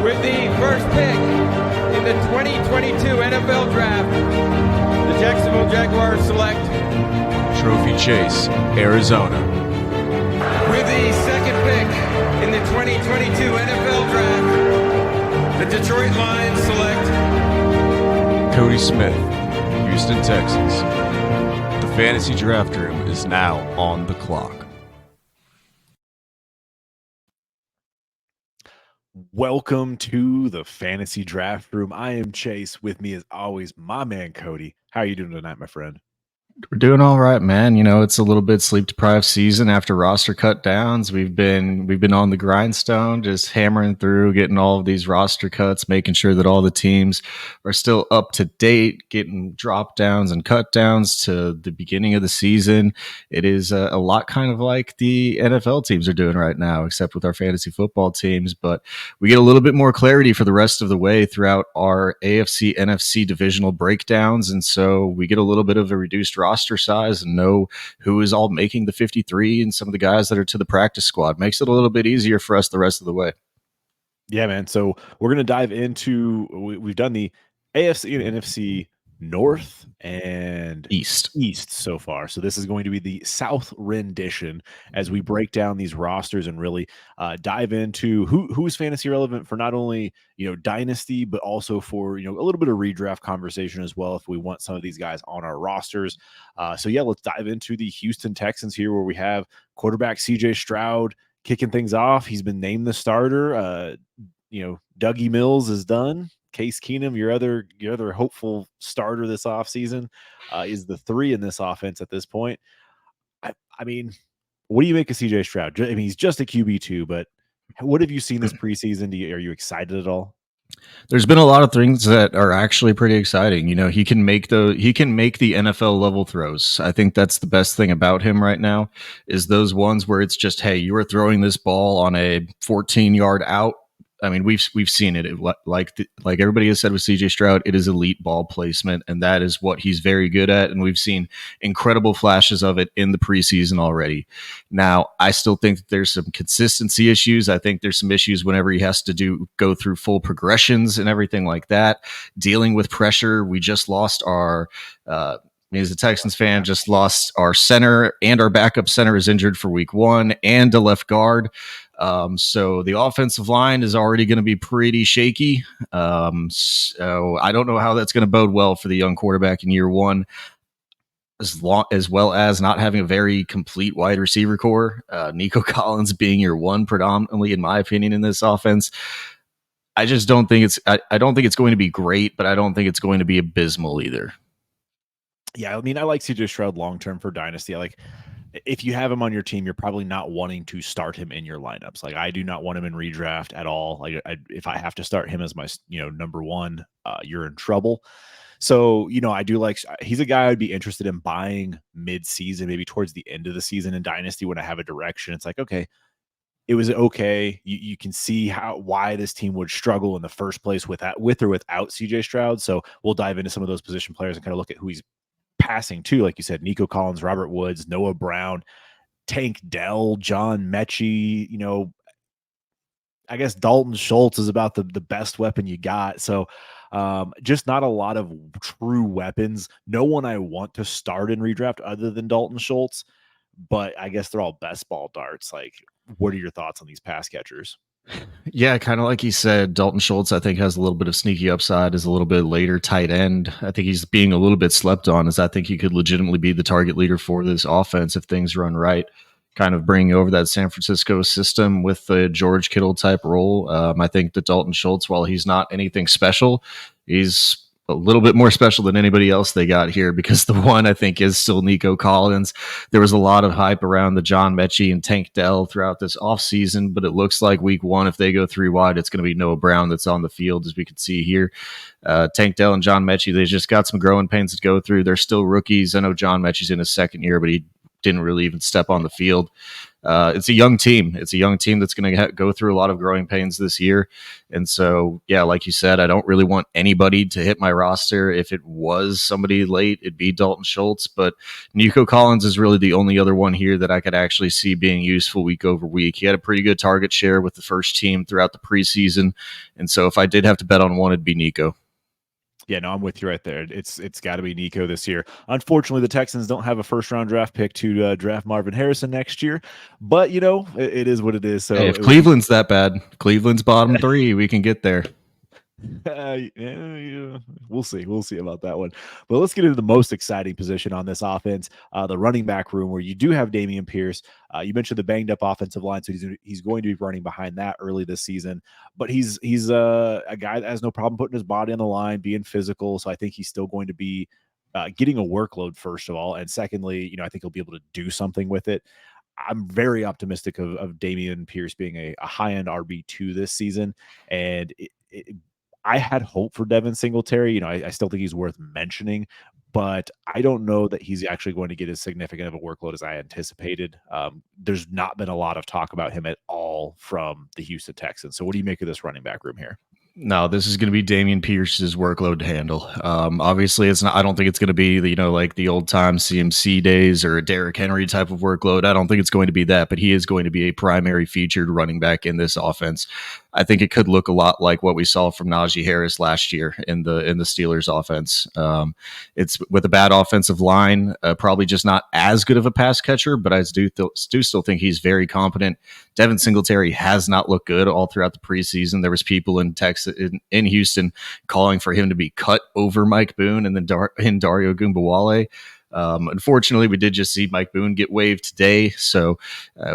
With the first pick in the 2022 NFL Draft, the Jacksonville Jaguars select Trophy Chase, Arizona. With the second pick in the 2022 NFL Draft, the Detroit Lions select Cody Smith, Houston Texans. The fantasy draft room is now on the clock. Welcome to the fantasy draft room. I am Chase. With me, as always, my man Cody. How are you doing tonight, my friend? We're doing all right, man. You know, it's a little bit sleep deprived season after roster cut downs. We've been on the grindstone, just hammering through, getting all of these roster cuts, making sure that all the teams are still up to date, getting drop downs and cut downs to the beginning of the season. It is a lot kind of like the NFL teams are doing right now, except with our fantasy football teams. But we get a little bit more clarity for the rest of the way throughout our AFC, NFC divisional breakdowns. And so we get a little bit of a reduced roster size and know who is all making the 53 and some of the guys that are to the practice squad. Makes it a little bit easier for us the rest of the way. Yeah, man. So we're going to dive into, we've done the AFC and NFC North and East so far. So this is going to be the South rendition as we break down these rosters and really dive into who's fantasy relevant for not only, dynasty, but also for, a little bit of redraft conversation as well, if we want some of these guys on our rosters. So yeah, let's dive into the Houston Texans here, where we have quarterback CJ Stroud kicking things off. He's been named the starter. Dougie Mills is done. Case Keenum, your other hopeful starter this offseason, is the 3 in this offense at this point. I mean, what do you make of CJ Stroud? I mean, he's just a QB2, but what have you seen this preseason? Are you excited at all? There's been a lot of things that are actually pretty exciting. He can make the NFL level throws. I think that's the best thing about him right now, is those ones where it's just, hey, you are throwing this ball on a 14-yard out. I mean, we've seen it. Like everybody has said with CJ Stroud, it is elite ball placement, and that is what he's very good at. And we've seen incredible flashes of it in the preseason already. Now, I still think that there's some consistency issues. I think there's some issues whenever he has to go through full progressions and everything like that. Dealing with pressure, we just lost our. As a Texans fan, just lost our center, and our backup center is injured for week 1, and a left guard. So the offensive line is already going to be pretty shaky. So I don't know how that's going to bode well for the young quarterback in year 1, as well as not having a very complete wide receiver core. Nico Collins being year 1 predominantly, in my opinion, in this offense. I just don't think I don't think it's going to be great, but I don't think it's going to be abysmal either. Yeah, I mean, I like CJ Stroud long-term for dynasty. If you have him on your team, you're probably not wanting to start him in your lineups. I do not want him in redraft at all. If I have to start him as my, number 1, you're in trouble. So, I do he's a guy I'd be interested in buying mid-season, maybe towards the end of the season in dynasty when I have a direction. It's okay, it was okay. You can see why this team would struggle in the first place with or without CJ Stroud. So we'll dive into some of those position players and kind of look at who he's passing to, like you said, Nico Collins, Robert Woods, Noah Brown, Tank Dell, John Mechie. I guess Dalton Schultz is about the best weapon you got. So just not a lot of true weapons. No one I want to start in redraft other than Dalton Schultz, but I guess they're all best ball darts. What are your thoughts on these pass catchers? Yeah, kind of like he said, Dalton Schultz, I think, has a little bit of sneaky upside, is a little bit later tight end. I think he's being a little bit slept on, as I think he could legitimately be the target leader for this offense if things run right, kind of bringing over that San Francisco system with the George Kittle type role. I think that Dalton Schultz, while he's not anything special, he's a little bit more special than anybody else they got here, because the one I think is still Nico Collins. There was a lot of hype around the John Mechie and Tank Dell throughout this offseason, but it looks like week 1, if they go 3 wide, it's going to be Noah Brown that's on the field, as we can see here. Tank Dell and John Mechie, they just got some growing pains to go through. They're still rookies. I know John Mechie's in his second year, but he didn't really even step on the field. it's a young team. It's a young team that's going to go through a lot of growing pains this year. And so, yeah, like you said, I don't really want anybody to hit my roster. If it was somebody late, it'd be Dalton Schultz. But Nico Collins is really the only other one here that I could actually see being useful week over week. He had a pretty good target share with the first team throughout the preseason. And so if I did have to bet on one, it'd be Nico. Yeah, no, I'm with you right there. It's got to be Nico this year. Unfortunately, the Texans don't have a first-round draft pick to draft Marvin Harrison next year, but it is what it is. So hey, if Cleveland's that bad, Cleveland's bottom 3, we can get there. Yeah, we'll see. We'll see about that one. But let's get into the most exciting position on this offense, the running back room, where you do have Dameon Pierce. You mentioned the banged up offensive line, so he's going to be running behind that early this season. But he's a guy that has no problem putting his body on the line, being physical. So I think he's still going to be getting a workload, first of all, and secondly, I think he'll be able to do something with it. I'm very optimistic of Dameon Pierce being a high-end RB2 this season, and I had hope for Devin Singletary. I still think he's worth mentioning, but I don't know that he's actually going to get as significant of a workload as I anticipated. There's not been a lot of talk about him at all from the Houston Texans. So what do you make of this running back room here? No, this is going to be Dameon Pierce's workload to handle. Obviously, it's not. I don't think it's going to be like the old time CMC days or a Derrick Henry type of workload. I don't think it's going to be that, but he is going to be a primary featured running back in this offense. I think it could look a lot like what we saw from Najee Harris last year in the Steelers offense. It's with a bad offensive line, probably just not as good of a pass catcher, but I do still think he's very competent. Devin Singletary has not looked good all throughout the preseason. There was people in Texas, in Houston, calling for him to be cut over Mike Boone and then Dario Gumbawale. Unfortunately, we did just see Mike Boone get waived today, so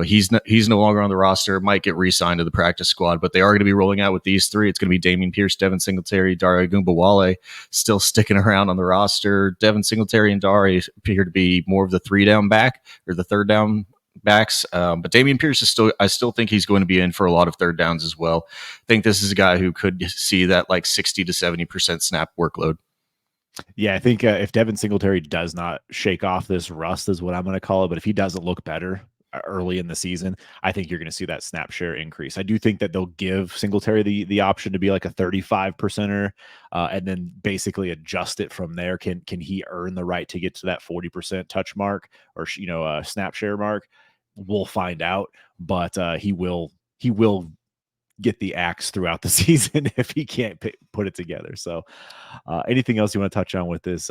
he's no longer on the roster. Might get re-signed to the practice squad, but they are going to be rolling out with these 3. It's going to be Dameon Pierce, Devin Singletary, Dario Gumbawale still sticking around on the roster. Devin Singletary and Dario appear to be more of the 3-down back or the 3rd-down backs, but Dameon Pierce I still think he's going to be in for a lot of 3rd downs as well. I think this is a guy who could see that like 60 to 70% snap workload. Yeah, I think if Devin Singletary does not shake off this rust, is what I'm going to call it, but if he doesn't look better early in the season, I think you're going to see that snap share increase. I do think that they'll give Singletary the option to be like a 35%er, and then basically adjust it from there. Can he earn the right to get to that 40% touch mark or snap share mark? We'll find out, but he will get the axe throughout the season if he can't put it together. So anything else you want to touch on with this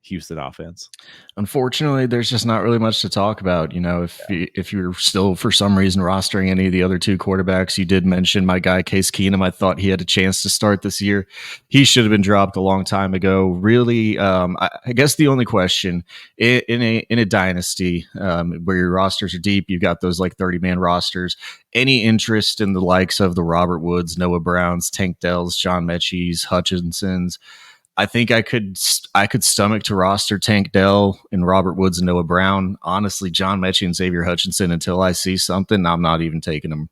Houston offense? Unfortunately, there's just not really much to talk about. If you're still for some reason rostering any of the other 2 quarterbacks, you did mention my guy Case Keenum. I thought he had a chance to start this year. He should have been dropped a long time ago. Really, I guess the only question in a dynasty where your rosters are deep, you've got those like 30-man rosters. Any interest in the likes of the Robert Woods, Noah Browns, Tank Dells, John Mechie's, Hutchinsons? I think I could stomach to roster Tank Dell and Robert Woods and Noah Brown. Honestly, John Mechie and Xavier Hutchinson, until I see something, I'm not even taking them.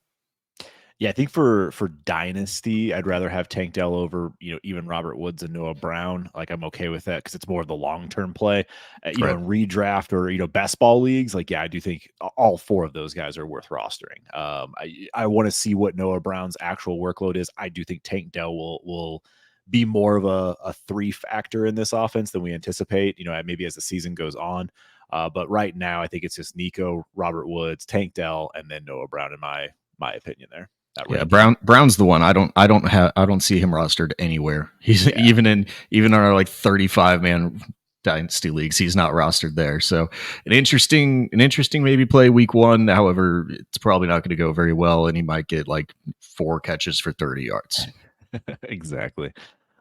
Yeah, I think for Dynasty, I'd rather have Tank Dell over, even Robert Woods and Noah Brown. Like, I'm okay with that because it's more of the long-term play. In redraft or, best ball leagues, like, yeah, I do think all 4 of those guys are worth rostering. I want to see what Noah Brown's actual workload is. I do think Tank Dell will be more of a 3 factor in this offense than we anticipate, maybe as the season goes on. But right now, I think it's just Nico, Robert Woods, Tank Dell, and then Noah Brown in my opinion there. Yeah, Brown's the one. I don't see him rostered anywhere. He's even in our like 35-man dynasty leagues, he's not rostered there. So an interesting maybe play week 1. However, it's probably not going to go very well, and he might get like 4 catches for 30 yards. Exactly.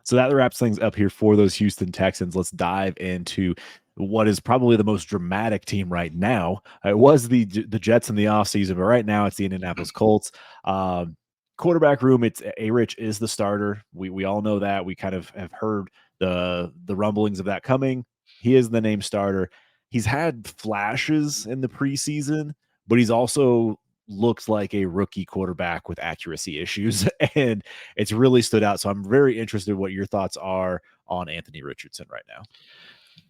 So that wraps things up here for those Houston Texans. Let's dive into what is probably the most dramatic team right now. It was the Jets in the offseason, but right now it's the Indianapolis Colts. Quarterback room, it's A-Rich is the starter. We all know that. We kind of have heard the rumblings of that coming. He is the named starter. He's had flashes in the preseason, but he's also looks like a rookie quarterback with accuracy issues, and it's really stood out. So I'm very interested in what your thoughts are on Anthony Richardson right now.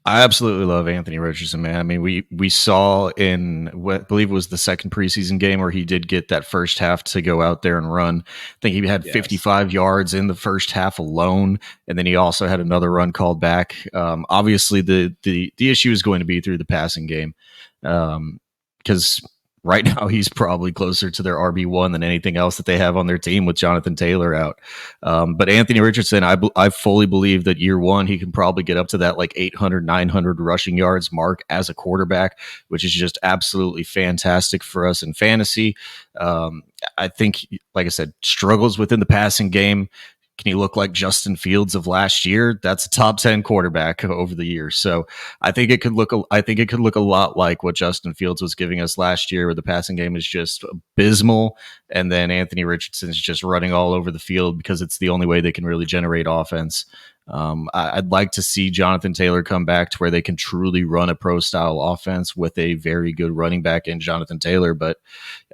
I absolutely love Anthony Richardson, man. I mean, we saw in what I believe was the second preseason game where he did get that first half to go out there and run. I think he had Yes. 55 yards in the first half alone, and then he also had another run called back. Obviously, the issue is going to be through the passing game, because right now he's probably closer to their RB1 than anything else that they have on their team with Jonathan Taylor out. But Anthony Richardson, I fully believe that year one, he can probably get up to that like 800, 900 rushing yards mark as a quarterback, which is just absolutely fantastic for us in fantasy. I think, like I said, struggles within the passing game. Can he look like Justin Fields of last year? That's a top 10 quarterback over the years. So I think it could look a lot like what Justin Fields was giving us last year, where the passing game is just abysmal, and then Anthony Richardson is just running all over the field because it's the only way they can really generate offense. I'd like to see Jonathan Taylor come back to where they can truly run a pro style offense with a very good running back in Jonathan Taylor. But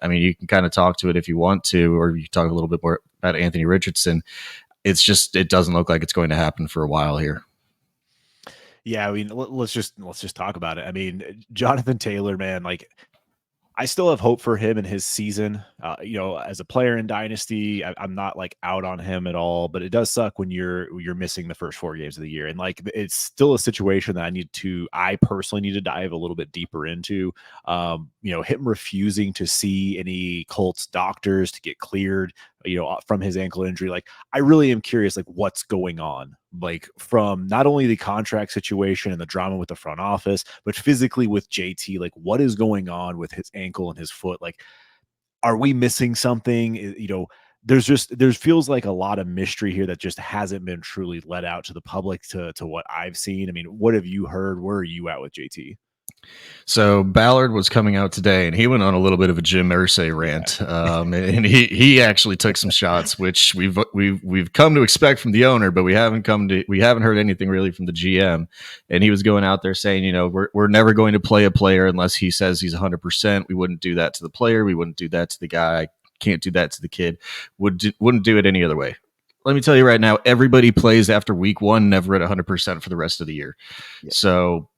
I mean, you can kind of talk to it if you want to, or you can talk a little bit more about Anthony Richardson. It's just, it doesn't look like it's going to happen for a while here. Yeah, I mean, let's just talk about it. I mean, Jonathan Taylor, man, like, I still have hope for him in his season. As a player in Dynasty, I'm not like out on him at all, but it does suck when you're missing the first 4 games of the year. And like, it's still a situation that I personally need to dive a little bit deeper into. Him refusing to see any Colts doctors to get cleared, from his ankle injury. Like, I really am curious, like, what's going on, like, from not only the contract situation and the drama with the front office, but physically with JT. Like, what is going on with his ankle and his foot? Like, are we missing something? There feels like a lot of mystery here that just hasn't been truly let out to the public to what I've seen. I mean, what have you heard? Where are you at with JT? So Ballard was coming out today, and he went on a little bit of a Jim Irsay rant, and he actually took some shots, which we've come to expect from the owner, but we haven't heard anything really from the GM. And he was going out there saying, we're never going to play a player unless he says he's 100%. We wouldn't do that to the player. We wouldn't do that to the guy. Can't do that to the kid. Wouldn't do it any other way. Let me tell you right now, everybody plays after week one, never at 100% for the rest of the year. Yeah. So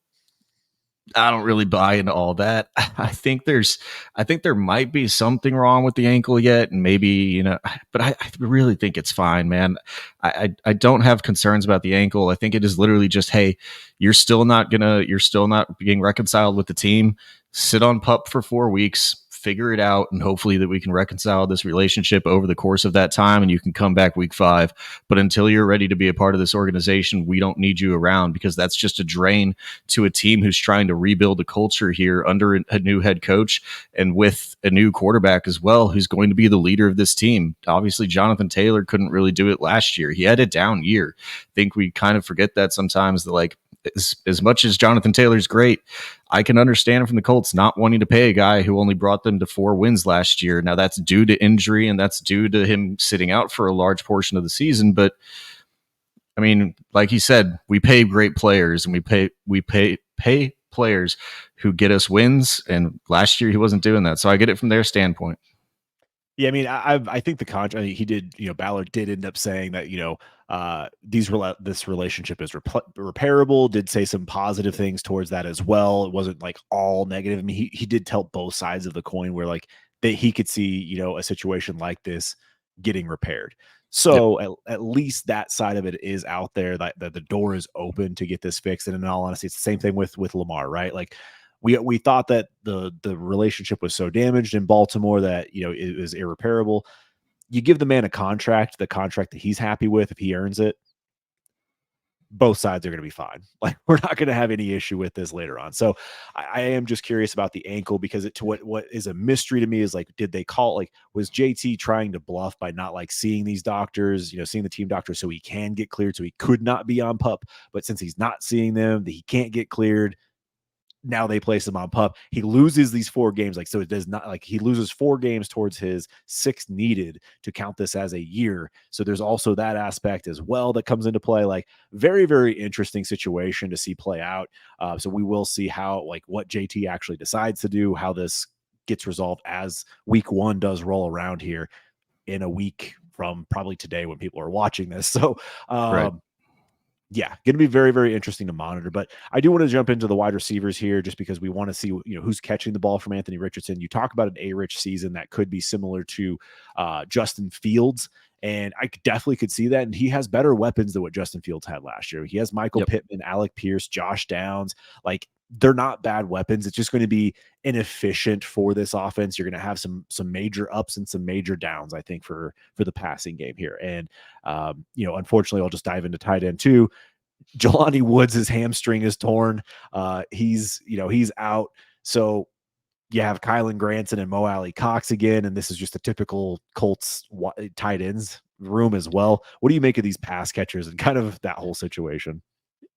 I don't really buy into all that. I think there might be something wrong with the ankle yet, and maybe, but I really think it's fine, man. I don't have concerns about the ankle. I think it is literally just, hey, you're still not being reconciled with the team. Sit on PUP for 4 weeks, figure it out, and hopefully that we can reconcile this relationship over the course of that time, and you can come back week 5. But until you're ready to be a part of this organization, we don't need you around, because that's just a drain to a team who's trying to rebuild a culture here under a new head coach and with a new quarterback as well, who's going to be the leader of this team. Obviously, Jonathan Taylor couldn't really do it last year. He had a down year. I think we kind of forget that sometimes, that like, as much as Jonathan Taylor's great, I can understand from the Colts not wanting to pay a guy who only brought them to 4 wins last year. Now, that's due to injury, and that's due to him sitting out for a large portion of the season. But I mean, like he said, we pay great players, and we pay players who get us wins. And last year he wasn't doing that, so I get it from their standpoint. Yeah, I mean, I think the contract he did, Ballard did end up saying that, this relationship is repairable. Did say some positive things towards that as well. It wasn't like all negative. I mean, he did tell both sides of the coin, where like that he could see, a situation like this getting repaired. So yep, at least that side of it is out there, that the door is open to get this fixed. And in all honesty, it's the same thing with Lamar, right? Like, we thought that the relationship was so damaged in Baltimore that, it was irreparable. You give the man a contract, the contract that he's happy with, if he earns it, both sides are going to be fine. Like, we're not going to have any issue with this later on. So I am just curious about the ankle, because what is a mystery to me is, like, did they call, like, was JT trying to bluff by not like seeing these doctors, seeing the team doctor so he can get cleared, so he could not be on PUP, but since he's not seeing them, he can't get cleared. Now they place him on PUP. He loses these 4 games. Like, so it does not, like, he loses 4 games towards his 6 needed to count this as a year. So there's also that aspect as well that comes into play. Like, very, very interesting situation to see play out. So we will see how, like, what JT actually decides to do, how this gets resolved as week 1 does roll around here in a week from probably today when people are watching this. So, right. Yeah, going to be very, very interesting to monitor. But I do want to jump into the wide receivers here just because we want to see, who's catching the ball from Anthony Richardson. You talk about an A-rich season that could be similar to Justin Fields. And I definitely could see that. And he has better weapons than what Justin Fields had last year. He has Michael Pittman, Alec Pierce, Josh Downs. Like, they're not bad weapons. It's just going to be inefficient for this offense. You're going to have some major ups and some major downs, I think, for the passing game here. And unfortunately, I'll just dive into tight end too. Jelani Woods, his hamstring is torn. He's out. So you have Kylan Granson and Mo Alley Cox again, and this is just a typical Colts tight ends room as well. What do you make of these pass catchers and kind of that whole situation?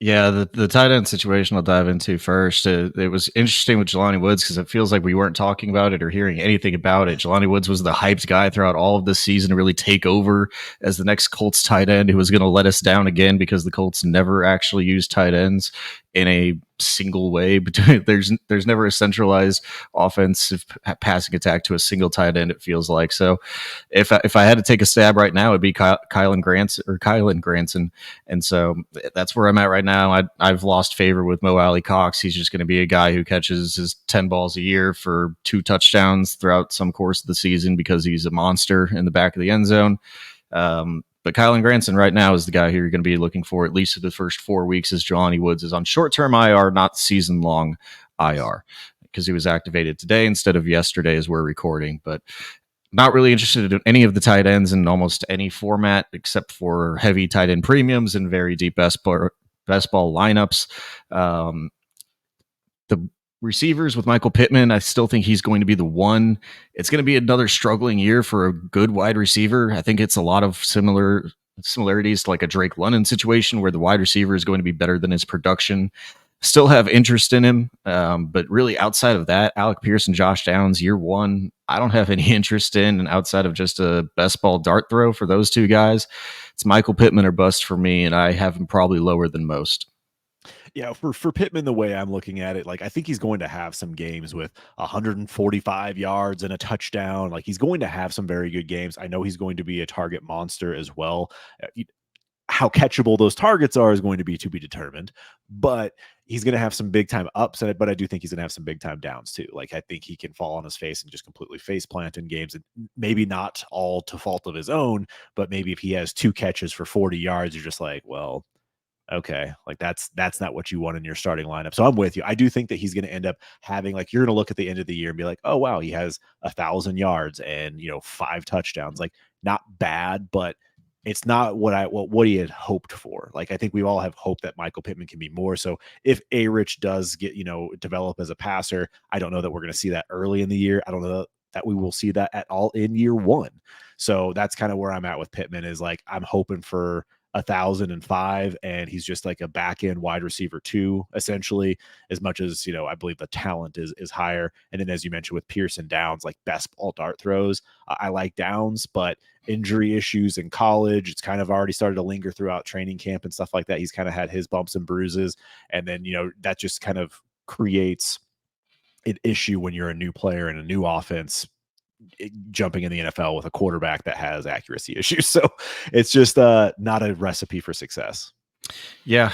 Yeah, the tight end situation I'll dive into first. It was interesting with Jelani Woods because it feels like we weren't talking about it or hearing anything about it. Jelani Woods was the hyped guy throughout all of this season to really take over as the next Colts tight end who was going to let us down again because the Colts never actually used tight ends in a single way. There's never a centralized offensive passing attack to a single tight end, it feels like. So if I had to take a stab right now, it'd be Kylan Granson. And so that's where I'm at right now. I've lost favor with Mo Alley Cox. He's just going to be a guy who catches his 10 balls a year for 2 touchdowns throughout some course of the season because he's a monster in the back of the end zone. But Kylan Granson right now is the guy who you're going to be looking for at least for the first 4 weeks, as Jelani Woods is on short-term IR, not season-long IR, because he was activated today instead of yesterday as we're recording. But not really interested in any of the tight ends in almost any format except for heavy tight end premiums and very deep best ball lineups. The receivers with Michael Pittman, I still think he's going to be the one. It's going to be another struggling year for a good wide receiver. I think it's a lot of similarities to like a Drake London situation where the wide receiver is going to be better than his production. Still have interest in him, but really outside of that, Alec Pierce and Josh Downs, year one, I don't have any interest in, and outside of just a best ball dart throw for those two guys, it's Michael Pittman or bust for me, and I have him probably lower than most. Yeah, for Pittman, the way I'm looking at it, like I think he's going to have some games with 145 yards and a touchdown. Like he's going to have some very good games. I know he's going to be a target monster as well. How catchable those targets are is going to be determined, but he's going to have some big time ups in it. But I do think he's going to have some big time downs too. Like I think he can fall on his face and just completely face plant in games, and maybe not all to fault of his own, but maybe if he has 2 catches for 40 yards, you're just like, well, okay, like that's not what you want in your starting lineup. So I'm with you. I do think that he's going to end up having, like, you're going to look at the end of the year and be like, oh wow, he has 1,000 yards and 5 touchdowns. Like not bad, but it's not what he had hoped for. Like I think we all have hope that Michael Pittman can be more. So if A-Rich does get develop as a passer, I don't know that we're going to see that early in the year. I don't know that we will see that at all in year one. So that's kind of where I'm at with Pittman, is like I'm hoping for 1,005, and he's just like a back end wide receiver 2, essentially, as much as I believe the talent is higher. And then as you mentioned with Pierce and Downs, like best ball dart throws, I like Downs, but injury issues in college, it's kind of already started to linger throughout training camp and stuff like that. He's kind of had his bumps and bruises, and then that just kind of creates an issue when you're a new player in a new offense, jumping in the NFL with a quarterback that has accuracy issues. So it's just not a recipe for success. Yeah,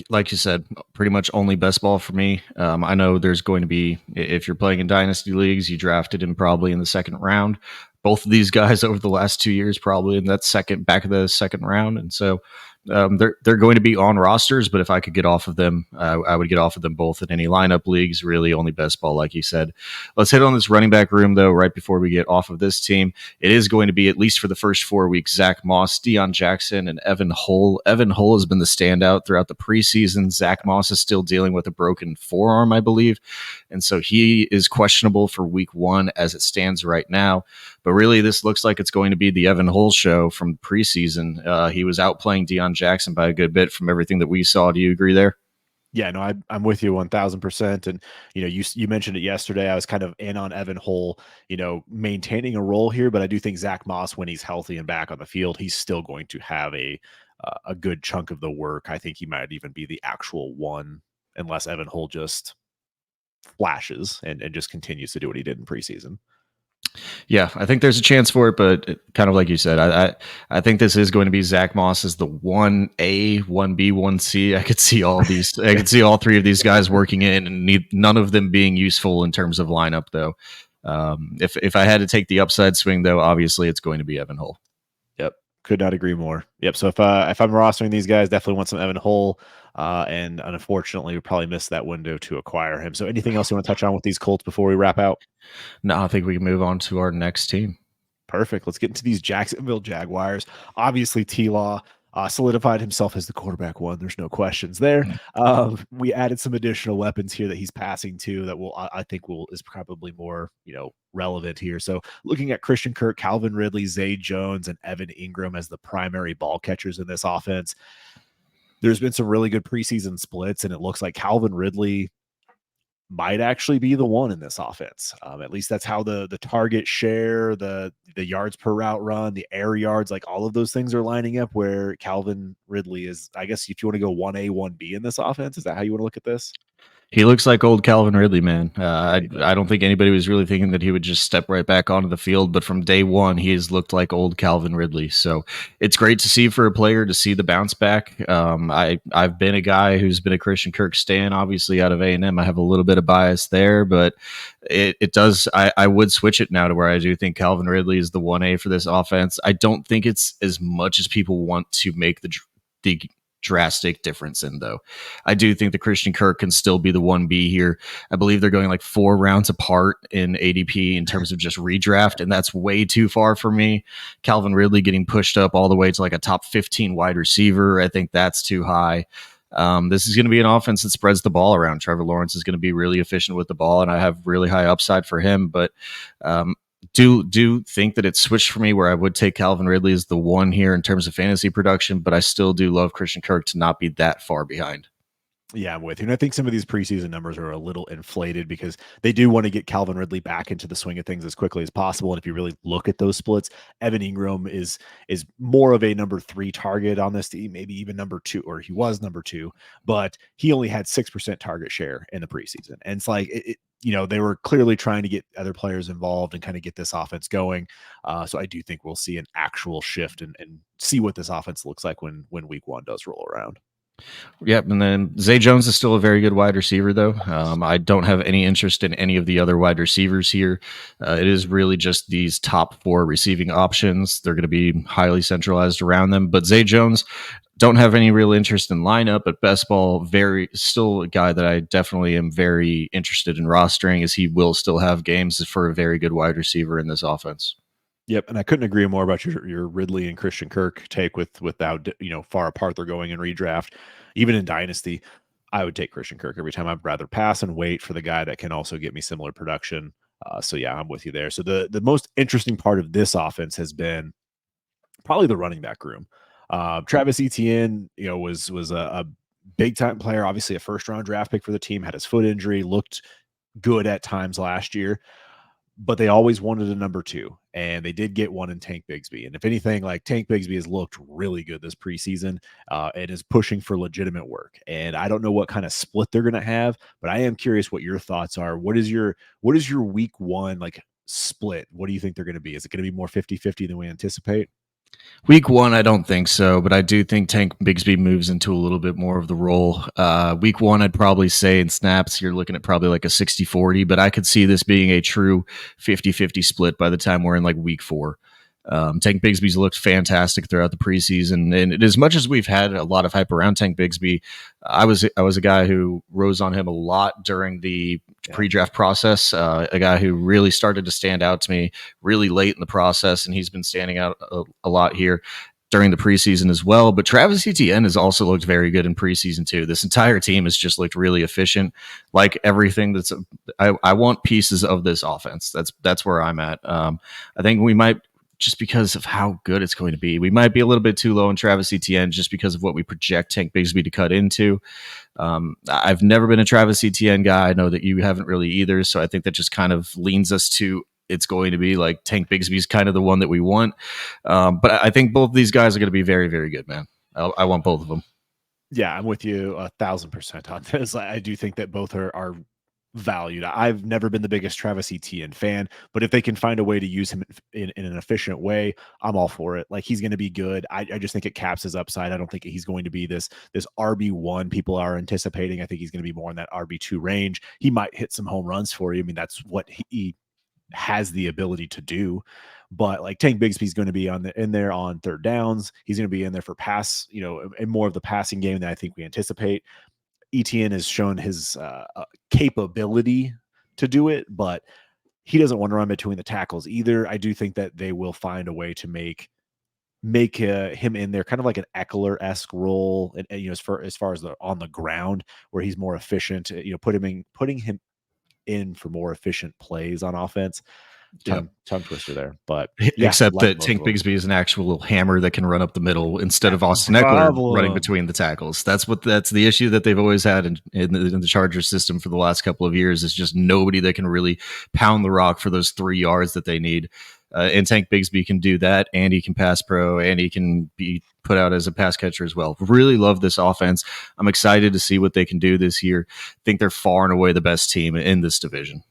like you said, pretty much only best ball for me. I know there's going to be, if you're playing in dynasty leagues, you drafted him probably in the second round. Both of these guys over the last 2 years probably in that back of the second round, and so they're going to be on rosters. But if I could get off of them, I would get off of them both in any lineup leagues. Really, only best ball, like you said. Let's hit on this running back room though. Right before we get off of this team, it is going to be, at least for the first 4 weeks, Zach Moss, Deion Jackson, and Evan Hull. Evan Hull has been the standout throughout the preseason. Zach Moss is still dealing with a broken forearm, I believe, and so he is questionable for week 1 as it stands right now. But really, this looks like it's going to be the Evan Hull show from preseason. He was outplaying Deion Jackson by a good bit from everything that we saw. Do you agree there? Yeah, no, I'm with you 1,000%. And you mentioned it yesterday. I was kind of in on Evan Hull, maintaining a role here, but I do think Zach Moss, when he's healthy and back on the field, he's still going to have a good chunk of the work. I think he might even be the actual one, unless Evan Hull just flashes and just continues to do what he did in preseason. Yeah, I think there's a chance for it, but kind of like you said, I think this is going to be Zach Moss as the 1A, 1B, 1C. I could see all these. I could see all three of these guys working in, and none of them being useful in terms of lineup, though. If I had to take the upside swing, though, obviously it's going to be Evan Hull. Yep, could not agree more. Yep. So if I'm rostering these guys, definitely want some Evan Hull, and unfortunately, we probably missed that window to acquire him. So anything else you want to touch on with these Colts before we wrap out? No, I think we can move on to our next team. Perfect. Let's get into these Jacksonville Jaguars. Obviously, T-Law solidified himself as the quarterback one. There's no questions there. We added some additional weapons here that he's passing to that I think is probably more, relevant here. So looking at Christian Kirk, Calvin Ridley, Zay Jones, and Evan Ingram as the primary ball catchers in this offense. There's been some really good preseason splits, and it looks like Calvin Ridley might actually be the one in this offense. At least that's how the target share, the yards per route run, the air yards, like all of those things are lining up where Calvin Ridley is. I guess if you want to go 1A, 1B in this offense, is that how you want to look at this? He looks like old Calvin Ridley, man. I don't think anybody was really thinking that he would just step right back onto the field, but from day one, he has looked like old Calvin Ridley. So it's great to see for a player to see the bounce back. I've been a guy who's been a Christian Kirk stan, obviously out of A&M. I have a little bit of bias there, but it does. I would switch it now to where I do think Calvin Ridley is the 1A for this offense. I don't think it's as much as people want to make the drastic difference in, though. I do think the Christian Kirk can still be the 1B here. I believe they're going like 4 rounds apart in ADP in terms of just redraft, and that's way too far for me. Calvin Ridley getting pushed up all the way to like a top 15 wide receiver, I think that's too high. This is going to be an offense that spreads the ball around. Trevor Lawrence is going to be really efficient with the ball, and I have really high upside for him, but do think that it's switched for me where I would take Calvin Ridley as the one here in terms of fantasy production, but I still do love Christian Kirk to not be that far behind. Yeah, I'm with you. And I think some of these preseason numbers are a little inflated because they do want to get Calvin Ridley back into the swing of things as quickly as possible. And if you really look at those splits, Evan Ingram is more of a number 3 target on this team, maybe even number 2, or he was number 2, but he only had 6% target share in the preseason. And it's like, they were clearly trying to get other players involved and kind of get this offense going. So I do think we'll see an actual shift and see what this offense looks like when week 1 does roll around. Yep, and then Zay Jones is still a very good wide receiver, though. I don't have any interest in any of the other wide receivers here. It is really just these top 4 receiving options. They're going to be highly centralized around them. But Zay Jones, don't have any real interest in lineup, but best ball, still a guy that I definitely am very interested in rostering, as he will still have games for a very good wide receiver in this offense. Yep, and I couldn't agree more about your Ridley and Christian Kirk take with how far apart they're going in redraft. Even in dynasty, I would take Christian Kirk every time. I'd rather pass and wait for the guy that can also get me similar production. So yeah, I'm with you there. So the most interesting part of this offense has been probably the running back room. Travis Etienne, was a big time player, obviously a first round draft pick for the team, had his foot injury, looked good at times last year, but they always wanted a number 2, and they did get one in Tank Bigsby. And if anything, like Tank Bigsby has looked really good this preseason and is pushing for legitimate work. And I don't know what kind of split they're going to have, but I am curious what your thoughts are. What is your week 1 like split? What do you think they're going to be? Is it going to be more 50-50 than we anticipate? Week 1, I don't think so, but I do think Tank Bigsby moves into a little bit more of the role. Week 1, I'd probably say in snaps, you're looking at probably like a 60-40, but I could see this being a true 50-50 split by the time we're in like week 4. Tank Bigsby's looked fantastic throughout the preseason, and as much as we've had a lot of hype around Tank Bigsby, I was a guy who rose on him a lot during the pre-draft process. A guy who really started to stand out to me really late in the process, and he's been standing out a lot here during the preseason as well. But Travis Etienne has also looked very good in preseason too. This entire team has just looked really efficient. Like everything I want pieces of this offense. That's where I'm at. I think we might, just because of how good it's going to be, we might be a little bit too low in Travis Etienne just because of what we project Tank Bigsby to cut into. I've never been a Travis Etienne guy. I know that you haven't really either. So I think that just kind of leans us to it's going to be like Tank Bigsby's kind of the one that we want. But I think both of these guys are going to be very, very good, man. I want both of them. Yeah, I'm with you 1,000% on this. I do think that both are valued. I've never been the biggest Travis Etienne fan, but if they can find a way to use him in an efficient way, I'm all for it. Like, he's going to be good. I just think it caps his upside. I don't think he's going to be this RB1 people are anticipating. I think he's going to be more in that RB2 range. He might hit some home runs for you. I mean, that's what he has the ability to do. But like, Tank Bigsby's going to be in there on third downs. He's going to be in there for pass, in more of the passing game than I think we anticipate. ETN has shown his capability to do it, but he doesn't want to run between the tackles either. I do think that they will find a way to make him in there kind of like an Eckler-esque role, and as far as on the ground, where he's more efficient. Putting him in for more efficient plays on offense. Tongue twister there, but except that Tank Bigsby is an actual hammer that can run up the middle instead of Austin Eckler running between the tackles. That's the issue that they've always had in the Chargers system for the last couple of years. Is just nobody that can really pound the rock for those 3 yards that they need. And Tank Bigsby can do that, and he can pass pro, and he can be put out as a pass catcher as well. Really love this offense. I'm excited to see what they can do this year. I think they're far and away the best team in this division.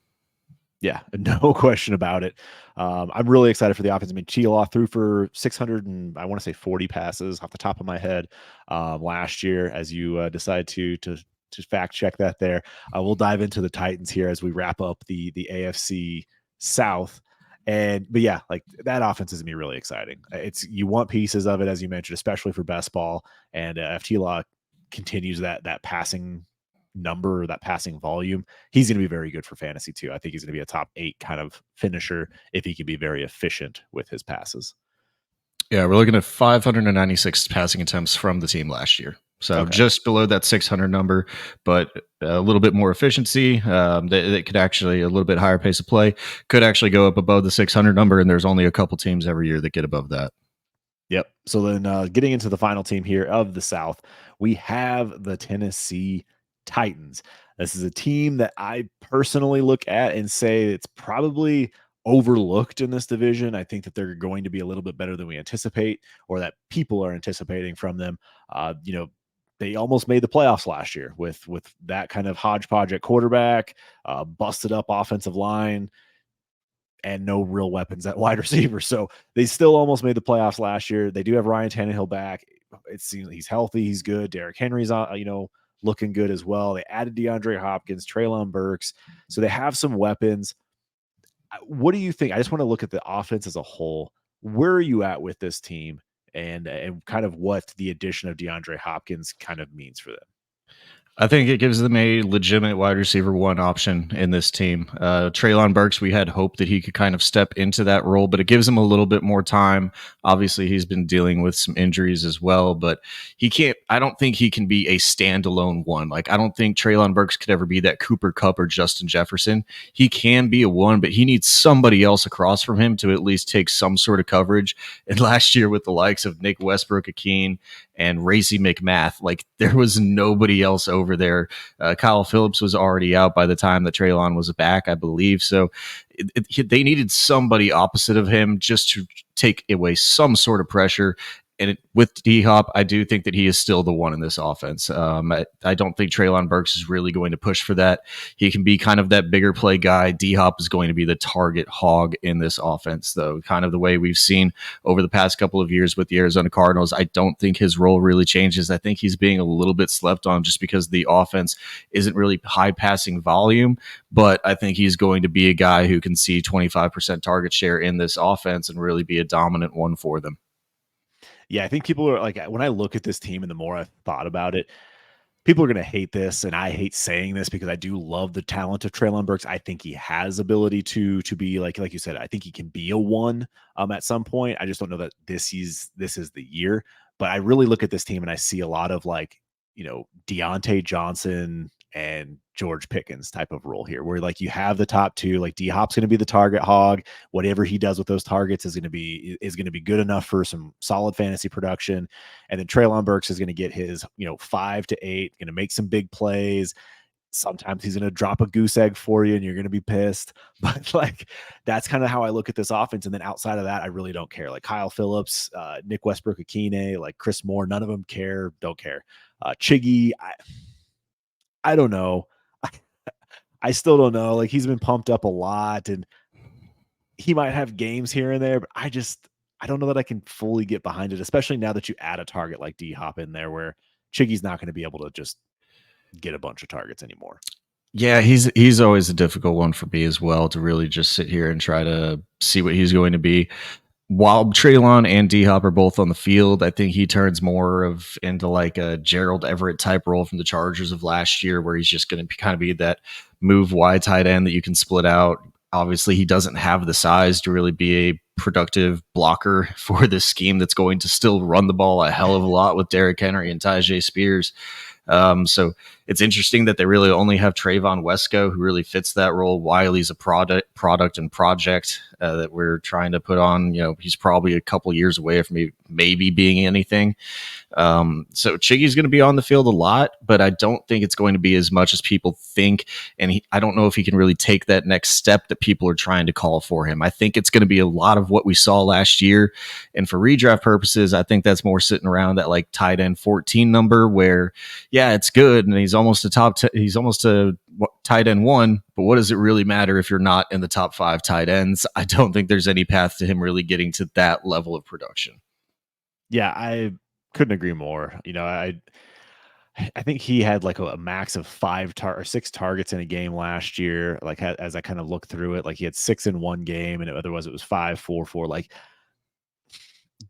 Yeah, no question about it. I'm really excited for the offense. I mean, Chila threw for 600 and I want to say 40 passes off the top of my head last year. As you decide to fact check that there, we'll dive into the Titans here as we wrap up the AFC South. But yeah, like, that offense is gonna be really exciting. You want pieces of it, as you mentioned, especially for best ball. And if Chila continues that passing number, that passing volume, he's going to be very good for fantasy too. I think he's going to be a top 8 kind of finisher if he can be very efficient with his passes. Yeah, we're looking at 596 passing attempts from the team last year. So just below that 600 number, but a little bit more efficiency. That could actually, a little bit higher pace of play, could actually go up above the 600 number. And there's only a couple teams every year that get above that. Yep. So then getting into the final team here of the South, we have the Tennessee Titans. This is a team that I personally look at and say it's probably overlooked in this division. I think that they're going to be a little bit better than we anticipate, or that people are anticipating from them. They almost made the playoffs last year with that kind of hodgepodge at quarterback, busted up offensive line, and no real weapons at wide receiver. So they still almost made the playoffs last year. They do have Ryan Tannehill back. It seems he's healthy. He's good. Derrick Henry's on, looking good as well. They added DeAndre Hopkins, Treylon Burks. So they have some weapons. What do you think? I just want to look at the offense as a whole. Where are you at with this team, and kind of what the addition of DeAndre Hopkins kind of means for them? I think it gives them a legitimate wide receiver 1 option in this team. Treylon Burks, we had hoped that he could kind of step into that role, but it gives him a little bit more time. Obviously, he's been dealing with some injuries as well, but I don't think he can be a standalone 1. Like, I don't think Treylon Burks could ever be that Cooper Kupp or Justin Jefferson. He can be a 1, but he needs somebody else across from him to at least take some sort of coverage. And last year, with the likes of Nick Westbrook-Ikhine and Racey McMath, like, there was nobody else over there. Kyle Phillips was already out by the time that Treylon was back, I believe. So they needed somebody opposite of him just to take away some sort of pressure. And with D-Hop, I do think that he is still the 1 in this offense. I don't think Treylon Burks is really going to push for that. He can be kind of that bigger play guy. D-Hop is going to be the target hog in this offense, though, kind of the way we've seen over the past couple of years with the Arizona Cardinals. I don't think his role really changes. I think he's being a little bit slept on just because the offense isn't really high passing volume, but I think he's going to be a guy who can see 25% target share in this offense and really be a dominant 1 for them. Yeah, I think people are like, when I look at this team and the more I've thought about it, people are going to hate this. And I hate saying this because I do love the talent of Treylon Burks. I think he has ability to be like you said, I think he can be a 1 at some point. I just don't know that this is the year. But I really look at this team and I see a lot of Deontay Johnson and George Pickens type of role here, where like you have the top 2, like D-Hop's going to be the target hog. Whatever he does with those targets is going to be good enough for some solid fantasy production. And then Treylon Burks is going to get his, 5 to 8, going to make some big plays. Sometimes he's going to drop a goose egg for you and you're going to be pissed. But like, that's kind of how I look at this offense. And then outside of that, I really don't care. Like Kyle Phillips, Nick Westbrook-Ikhine, like Chris Moore, none of them don't care. Chiggy, I don't know. I still don't know. Like, he's been pumped up a lot, and he might have games here and there, but I don't know that I can fully get behind it, especially now that you add a target like D-Hop in there where Chiggy's not going to be able to just get a bunch of targets anymore. Yeah, he's always a difficult one for me as well to really just sit here and try to see what he's going to be. While Treylon and D-Hop are both on the field, I think he turns more of into like a Gerald Everett type role from the Chargers of last year, where he's just going to kind of be that move wide tight end that you can split out. Obviously, he doesn't have the size to really be a productive blocker for this scheme that's going to still run the ball a hell of a lot with Derrick Henry and Tyjae Spears. So it's interesting that they really only have Trayvon Wesco, who really fits that role. Wiley's a product and project that we're trying to put on. He's probably a couple years away from maybe being anything. So Chiggy's going to be on the field a lot, but I don't think it's going to be as much as people think. And I don't know if he can really take that next step that people are trying to call for him. I think it's going to be a lot of what we saw last year. And for redraft purposes, I think that's more sitting around that like tight end 14 number where, yeah, it's good. And he's almost he's almost a tight end 1, but what does it really matter if you're not in the top 5 tight ends? I don't think there's any path to him really getting to that level of production. Yeah, I couldn't agree more. I think he had like a max of 5 or 6 targets in a game last year. Like, as I kind of looked through it, like he had 6 in one game, and otherwise it was 5, 4, 4. Like,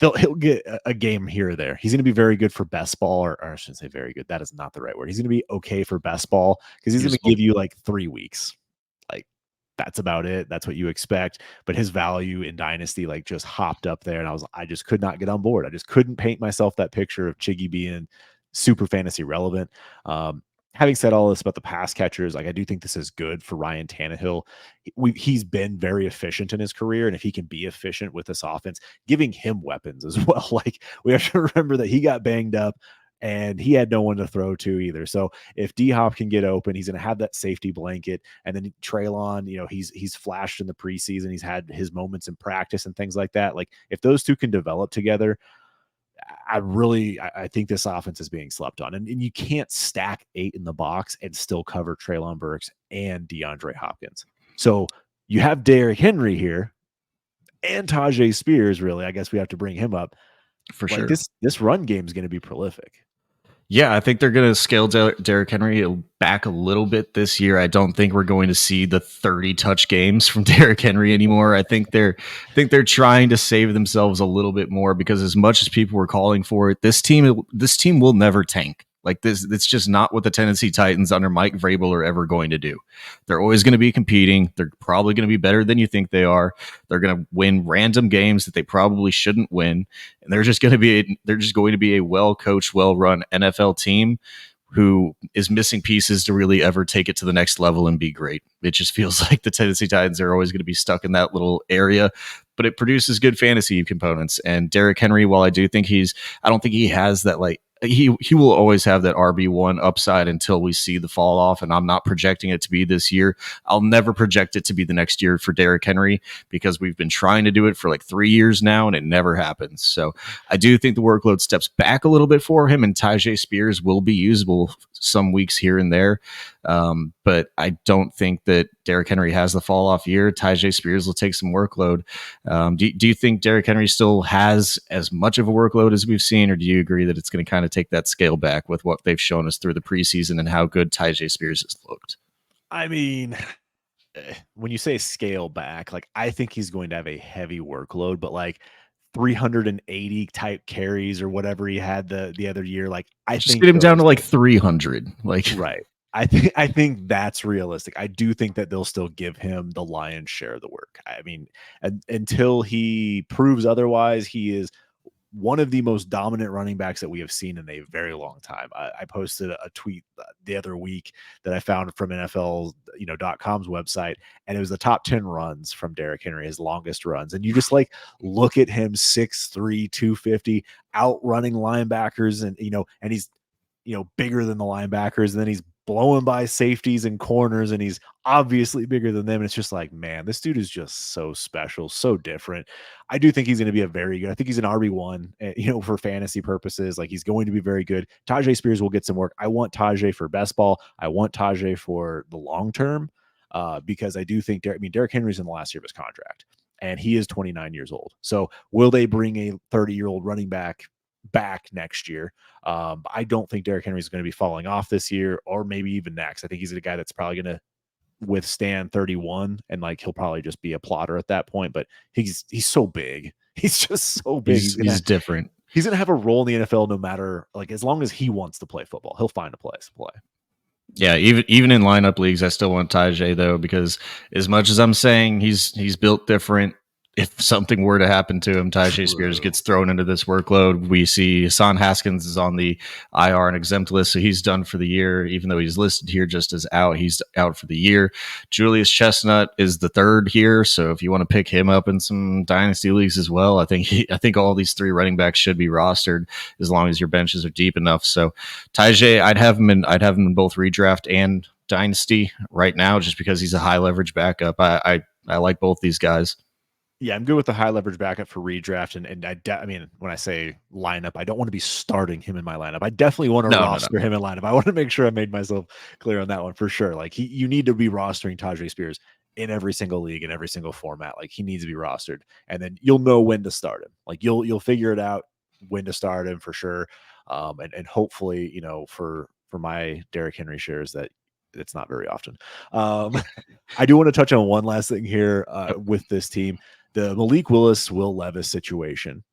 he'll get a game here or there. He's going to be very good for best ball, or I shouldn't say very good. That is not the right word. He's going to be okay for best ball because he's going to give you like 3 weeks. Like, that's about it. That's what you expect. But his value in Dynasty like just hopped up there, and I just could not get on board. I just couldn't paint myself that picture of Chiggy being super fantasy relevant. Having said all this about the pass catchers, like, I do think this is good for Ryan Tannehill. He's been very efficient in his career, and if he can be efficient with this offense, giving him weapons as well. Like, we have to remember that he got banged up and he had no one to throw to either. So if D-Hop can get open, he's going to have that safety blanket. And then Treylon, he's flashed in the preseason. He's had his moments in practice and things like that. Like, if those two can develop together, I think this offense is being slept on. And you can't stack 8 in the box and still cover Treylon Burks and DeAndre Hopkins. So you have Derrick Henry here and Tyjae Spears, really. I guess we have to bring him up. For like, sure. This run game is going to be prolific. Yeah, I think they're going to scale Derrick Henry back a little bit this year. I don't think we're going to see the 30 touch games from Derrick Henry anymore. I think they're trying to save themselves a little bit more because as much as people were calling for it, this team will never tank. Like this, it's just not what the Tennessee Titans under Mike Vrabel are ever going to do. They're always going to be competing. They're probably going to be better than you think they are. They're going to win random games that they probably shouldn't win, and they're just going to be a well-coached, well-run NFL team who is missing pieces to really ever take it to the next level and be great. It just feels like the Tennessee Titans are always going to be stuck in that little area, but it produces good fantasy components. And Derrick Henry, while I don't think he has that like. He will always have that RB1 upside until we see the fall off, and I'm not projecting it to be this year. I'll never project it to be the next year for Derrick Henry because we've been trying to do it for like 3 years now, and it never happens. So I do think the workload steps back a little bit for him, and Tyjae Spears will be usable some weeks here and there. But I don't think that Derrick Henry has the fall off year. Tyjae Spears will take some workload. Do you think Derrick Henry still has as much of a workload as we've seen, or do you agree that it's going to kind of take that scale back with what they've shown us through the preseason and how good Tyjae Spears has looked? I mean, when you say scale back, like, I think he's going to have a heavy workload, but like 380 type carries or whatever he had the other year, like, I just think get him down to like 300. Like, right. I think that's realistic. I do think that they'll still give him the lion's share of the work. I mean, until he proves otherwise, he is one of the most dominant running backs that we have seen in a very long time. I posted a tweet the other week that I found from NFL.com's website, and it was the top 10 runs from Derrick Henry, his longest runs. And you just like look at him, 6'3", 250, outrunning linebackers, and he's bigger than the linebackers, and then he's blowing by safeties and corners, and he's obviously bigger than them. And it's just like, man, this dude is just so special, so different. I do think he's going to be a very good. I think he's an RB1, for fantasy purposes. Like, he's going to be very good. Tyjae Spears will get some work. I want Tyjae for best ball. I want Tyjae for the long term. because I do think Derrick Henry's in the last year of his contract, and he is 29 years old. So will they bring a 30-year-old running back next year? I don't think Derrick Henry is going to be falling off this year or maybe even next. I think he's a guy that's probably going to withstand 31, and like he'll probably just be a plotter at that point. But he's so big. He's just so big. He's different. He's going to have a role in the NFL no matter, like, as long as he wants to play football, he'll find a place to play. Yeah, even in lineup leagues, I still want Tajay though, because as much as I'm saying he's built different, if something were to happen to him, Tajay Spears gets thrown into this workload. We see Hassan Haskins is on the IR and exempt list, so he's done for the year. Even though he's listed here just as out, he's out for the year. Julius Chestnut is the third here, so if you want to pick him up in some dynasty leagues as well, I think all these three running backs should be rostered as long as your benches are deep enough. So Tajay, I'd have him in both redraft and dynasty right now, just because he's a high leverage backup. I like both these guys. Yeah, I'm good with the high leverage backup for redraft. And I mean, when I say lineup, I don't want to be starting him in my lineup. I definitely want to roster him in lineup. I want to make sure I made myself clear on that one for sure. Like you need to be rostering Tajay Spears in every single league, in every single format. Like he needs to be rostered, and then you'll know when to start him. Like you'll figure it out when to start him for sure. And hopefully, you know, for my Derrick Henry shares, that it's not very often. I do want to touch on one last thing here with this team. The Malik Willis, Will Levis situation.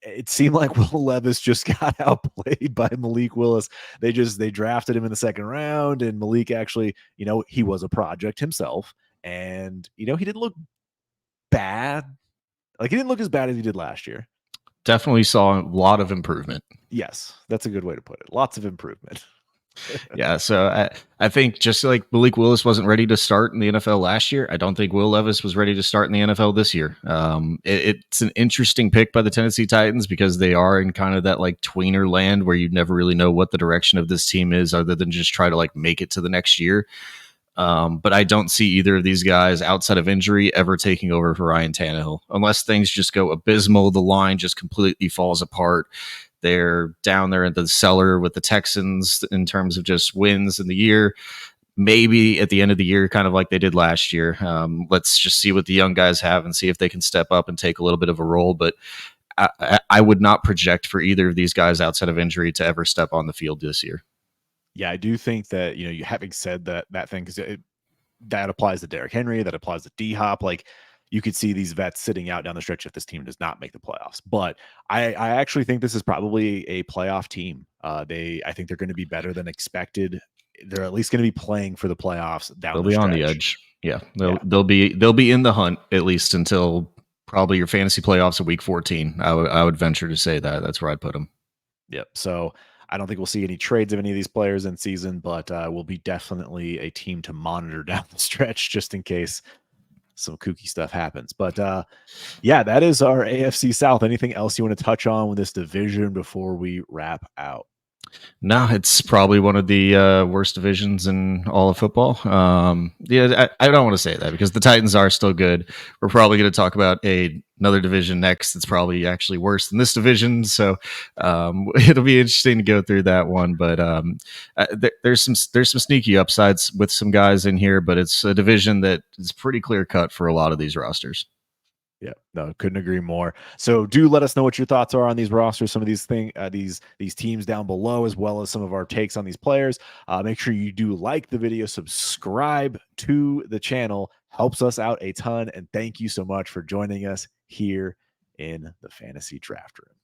It seemed like Will Levis just got outplayed by Malik Willis. They drafted him in the second round, and Malik actually, you know, he was a project himself, and you know, he didn't look bad. Like he didn't look as bad as he did last year. Definitely saw a lot of improvement. Yes, that's a good way to put it. Lots of improvement. Yeah, so I think just like Malik Willis wasn't ready to start in the NFL last year, I don't think Will Levis was ready to start in the NFL this year. It's an interesting pick by the Tennessee Titans because they are in kind of that like tweener land where you never really know what the direction of this team is other than just try to like make it to the next year. But I don't see either of these guys outside of injury ever taking over for Ryan Tannehill unless things just go abysmal. The line just completely falls apart. They're down there in the cellar with the Texans in terms of just wins in the year. Maybe at the end of the year, kind of like they did last year. Let's just see what the young guys have and see if they can step up and take a little bit of a role. But I would not project for either of these guys outside of injury to ever step on the field this year. Yeah, I do think that, you know, you having said that thing, because that applies to Derrick Henry, that applies to D-Hop. Like, you could see these vets sitting out down the stretch if this team does not make the playoffs. But I actually think this is probably a playoff team. I think they're going to be better than expected. They're at least going to be playing for the playoffs down the stretch. They'll be on the edge. Yeah, they'll be in the hunt at least until probably your fantasy playoffs at week 14. I would venture to say that's where I'd put them. Yep. So I don't think we'll see any trades of any of these players in season, but we'll be definitely a team to monitor down the stretch just in case some kooky stuff happens. But yeah, that is our AFC South. Anything else you want to touch on with this division before we wrap out? No, it's probably one of the worst divisions in all of football. Yeah, I don't want to say that because the Titans are still good. We're probably going to talk about another division next that's probably actually worse than this division. So it'll be interesting to go through that one. But there's some sneaky upsides with some guys in here, but it's a division that is pretty clear cut for a lot of these rosters. Yeah, no, couldn't agree more. So do let us know what your thoughts are on these rosters, some of these these teams down below, as well as some of our takes on these players. Make sure you do like the video, subscribe to the channel, helps us out a ton. And thank you so much for joining us here in the Fantasy Draft Room.